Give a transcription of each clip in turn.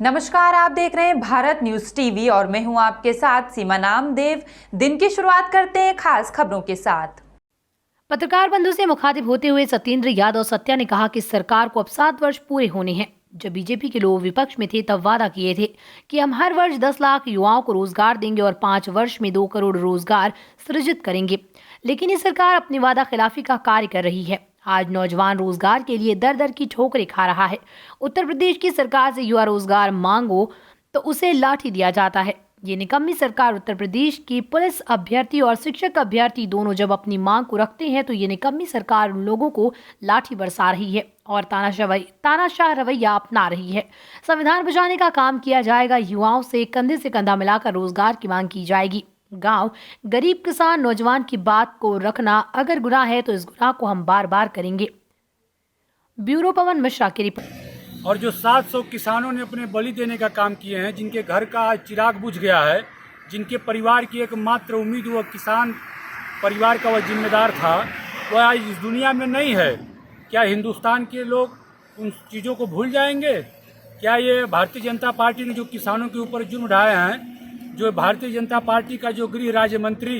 नमस्कार, आप देख रहे हैं भारत न्यूज टीवी और मैं हूं आपके साथ सीमा नामदेव। दिन की शुरुआत करते हैं खास खबरों के साथ। पत्रकार बंधु से मुखातिब होते हुए सत्येंद्र यादव सत्या ने कहा कि सरकार को अब 7 वर्ष पूरे होने हैं। जब बीजेपी के लोग विपक्ष में थे तब वादा किए थे कि हम हर वर्ष 10 लाख युवाओं को रोजगार देंगे और 5 वर्ष में 2 करोड़ रोजगार सृजित करेंगे, लेकिन ये सरकार अपनी वादा खिलाफी का कार्य कर रही है। आज नौजवान रोजगार के लिए दर दर की ठोकरें खा रहा है। उत्तर प्रदेश की सरकार से युवा रोजगार मांगो तो उसे लाठी दिया जाता है। ये निकम्मी सरकार उत्तर प्रदेश की पुलिस अभ्यर्थी और शिक्षक अभ्यर्थी दोनों जब अपनी मांग को रखते हैं तो ये निकम्मी सरकार उन लोगों को लाठी बरसा रही है और तानाशाह रवैया अपना रही है। संविधान बचाने का काम किया जाएगा, युवाओं से कंधा मिलाकर रोजगार की मांग की जाएगी। गांव, गरीब किसान, नौजवान की बात को रखना अगर गुनाह है तो इस गुनाह को हम बार बार करेंगे। ब्यूरो पवन मिश्रा की रिपोर्ट। और जो 700 किसानों ने अपने बलि देने का काम किए हैं, जिनके घर का आज चिराग बुझ गया है, जिनके परिवार की एकमात्र उम्मीद वह किसान परिवार का वह जिम्मेदार था, वह आज इस दुनिया में नहीं है। क्या हिंदुस्तान के लोग उन चीज़ों को भूल जाएंगे? क्या ये भारतीय जनता पार्टी ने जो किसानों के ऊपर जुर्म ढाए हैं, जो भारतीय जनता पार्टी का जो गृह राज्य मंत्री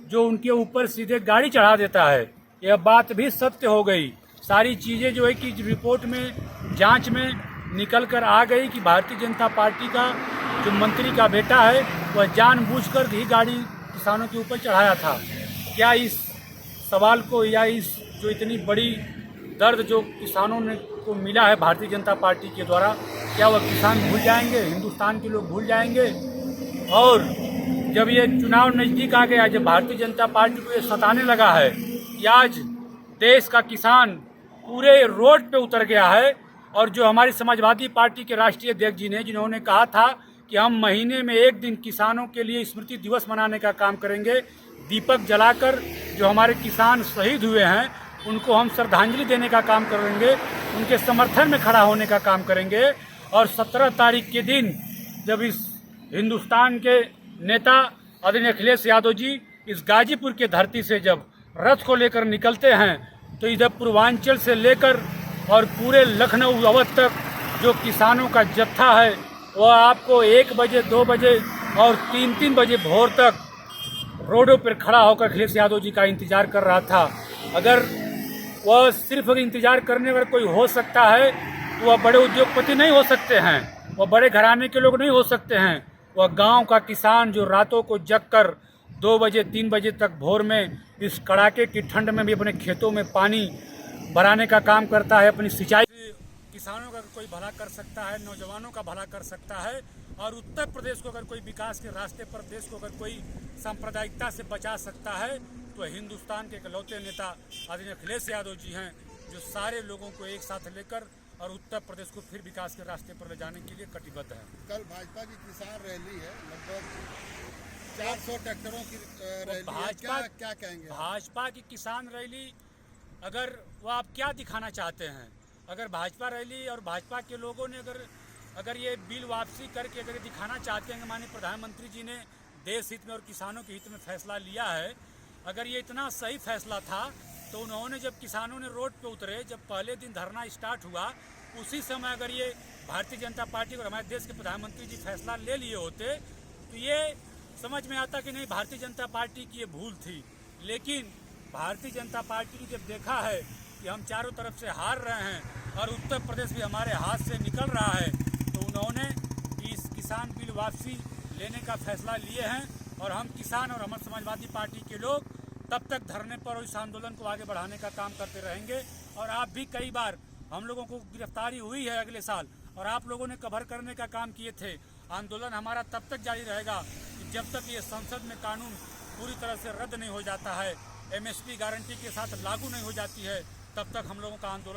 जो उनके ऊपर सीधे गाड़ी चढ़ा देता है, यह बात भी सत्य हो गई। सारी चीज़ें जो है कि रिपोर्ट में, जांच में निकल कर आ गई कि भारतीय जनता पार्टी का जो मंत्री का बेटा है वह जानबूझकर ही गाड़ी किसानों के ऊपर चढ़ाया था। क्या इस सवाल को या इस जो इतनी बड़ी दर्द जो किसानों ने को मिला है भारतीय जनता पार्टी के द्वारा, क्या वह किसान भूल जाएंगे? हिंदुस्तान के लोग भूल जाएंगे? और जब ये चुनाव नज़दीक आ गया, जब भारतीय जनता पार्टी को ये सताने लगा है कि आज देश का किसान पूरे रोड पे उतर गया है, और जो हमारी समाजवादी पार्टी के राष्ट्रीय अध्यक्ष जी ने, जिन्होंने कहा था कि हम महीने में एक दिन किसानों के लिए स्मृति दिवस मनाने का काम करेंगे, दीपक जलाकर जो हमारे किसान शहीद हुए हैं उनको हम श्रद्धांजलि देने का काम करेंगे, उनके समर्थन में खड़ा होने का काम करेंगे। और 17 तारीख के दिन जब इस हिंदुस्तान के नेता आदरणीय अखिलेश यादव जी इस गाजीपुर के धरती से जब रथ को लेकर निकलते हैं, तो इधर पूर्वांचल से लेकर और पूरे लखनऊ अवध तक जो किसानों का जत्था है वह आपको 1 बजे, 2 बजे और 3 बजे भोर तक रोडों पर खड़ा होकर अखिलेश यादव जी का इंतजार कर रहा था। अगर वह सिर्फ इंतजार करने पर कोई हो सकता है तो वह बड़े उद्योगपति नहीं हो सकते हैं, वह बड़े घराने के लोग नहीं हो सकते हैं। वह गांव का किसान जो रातों को जगकर 2 बजे, 3 बजे तक भोर में इस कड़ाके की ठंड में भी अपने खेतों में पानी भराने का काम करता है, अपनी सिंचाई। किसानों का कोई भला कर सकता है, नौजवानों का भला कर सकता है, और उत्तर प्रदेश को अगर कोई विकास के रास्ते पर, देश को अगर कोई सांप्रदायिकता से बचा सकता है तो हिंदुस्तान के इकलौते नेता आदरणीय अखिलेश यादव जी हैं, जो सारे लोगों को एक साथ लेकर और उत्तर प्रदेश को फिर विकास के रास्ते पर ले जाने के लिए कटिबद्ध है। कल भाजपा की किसान रैली है, लगभग 400 ट्रैक्टरों की रैली है, क्या कहेंगे? भाजपा की किसान रैली, अगर वो आप क्या दिखाना चाहते हैं? अगर भाजपा रैली और भाजपा के लोगों ने अगर ये बिल वापसी करके अगर दिखाना चाहते हैं कि माननीय प्रधानमंत्री जी ने देश हित में और किसानों के हित में फैसला लिया है, अगर ये इतना सही फैसला था तो उन्होंने, जब किसानों ने रोड पे उतरे, जब पहले दिन धरना स्टार्ट हुआ, उसी समय अगर ये भारतीय जनता पार्टी और हमारे देश के प्रधानमंत्री जी फैसला ले लिए होते तो ये समझ में आता कि नहीं, भारतीय जनता पार्टी की ये भूल थी। लेकिन भारतीय जनता पार्टी ने जब देखा है कि हम चारों तरफ से हार रहे हैं और उत्तर प्रदेश भी हमारे हाथ से निकल रहा है, तो उन्होंने इस किसान बिल वापसी लेने का फैसला लिए हैं। और हम किसान और हमारे समाजवादी पार्टी के लोग तब तक धरने पर और इस आंदोलन को आगे बढ़ाने का काम करते रहेंगे। और आप भी कई बार, हम लोगों को गिरफ्तारी हुई है अगले साल, और आप लोगों ने कवर करने का काम किए थे। आंदोलन हमारा तब तक जारी रहेगा कि जब तक ये संसद में कानून पूरी तरह से रद्द नहीं हो जाता है, MSP गारंटी के साथ लागू नहीं हो जाती है, तब तक हम लोगों का आंदोलन